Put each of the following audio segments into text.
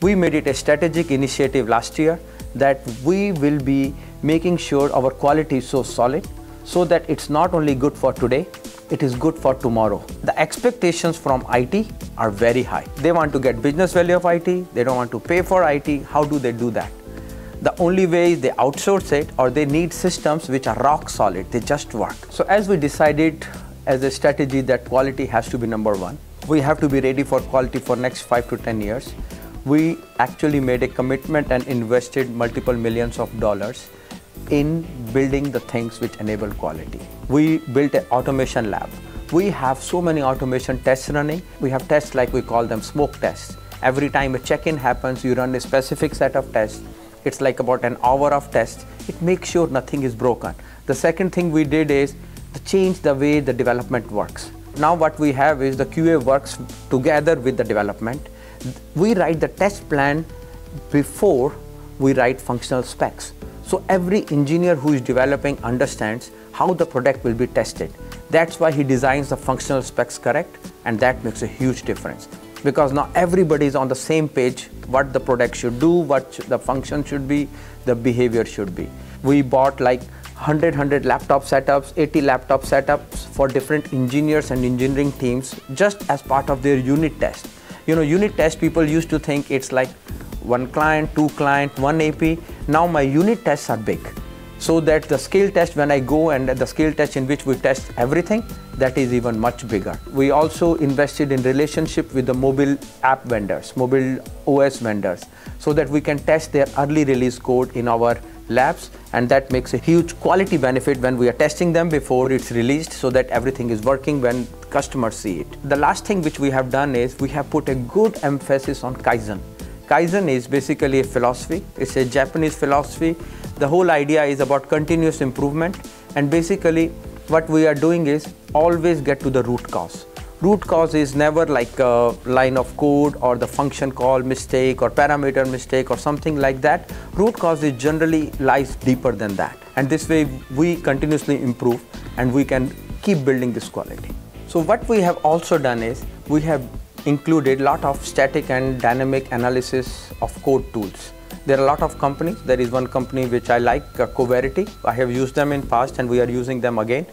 We made it a strategic initiative last year that we will be making sure our quality is so solid so that it's not only good for today, it is good for tomorrow. The expectations from IT are very high. They want to get business value of IT, they don't want to pay for IT. How do they do that? The only way is they outsource it, or they need systems which are rock solid, they just work. So as we decided as a strategy that quality has to be number one, we have to be ready for quality for next 5 to 10 years. We actually made a commitment and invested multiple millions of dollars in building the things which enable quality. We built an automation lab. We have so many automation tests running. We have tests like we call them smoke tests. Every time a check-in happens, you run a specific set of tests. It's like about an hour of tests. It makes sure nothing is broken. The second thing we did is to change the way the development works. Now what we have is the QA works together with the development. We write the test plan before we write functional specs. So every engineer who is developing understands how the product will be tested. That's why he designs the functional specs correct, and that makes a huge difference. Because now everybody is on the same page, what the product should do, what the function should be, the behavior should be. We bought like 100 laptop setups, 80 laptop setups for different engineers and engineering teams just as part of their unit test. You know, unit test, people used to think it's like one client, two client, one AP. Now my unit tests are big. So that the scale test, when I go and the scale test in which we test everything, that is even much bigger. We also invested in relationship with the mobile app vendors, mobile OS vendors, so that we can test their early release code in our labs, and that makes a huge quality benefit when we are testing them before it's released, so that everything is working when customers see it. The last thing which we have done is we have put a good emphasis on Kaizen. Kaizen is basically a philosophy. It's a Japanese philosophy. The whole idea is about continuous improvement, and basically what we are doing is always get to the root cause. Root cause is never like a line of code or the function call mistake or parameter mistake or something like that. Root cause is generally lies deeper than that. And this way we continuously improve and we can keep building this quality. So what we have also done is we have included a lot of static and dynamic analysis of code tools. There are a lot of companies. There is one company which I like, Coverity. I have used them in past and we are using them again.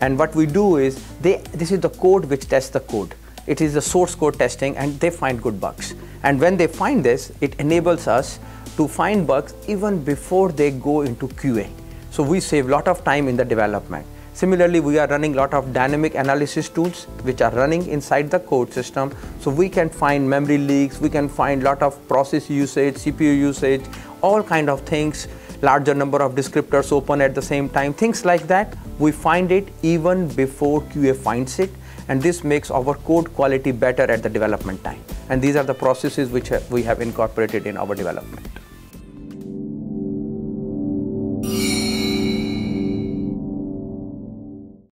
And what we do is, this is the code which tests the code. It is the source code testing, and they find good bugs. And when they find this, it enables us to find bugs even before they go into QA. So we save a lot of time in the development. Similarly, we are running a lot of dynamic analysis tools which are running inside the code system. So we can find memory leaks, we can find a lot of process usage, CPU usage, all kind of things, larger number of descriptors open at the same time, things like that. We find it even before QA finds it, and this makes our code quality better at the development time. And these are the processes which we have incorporated in our development.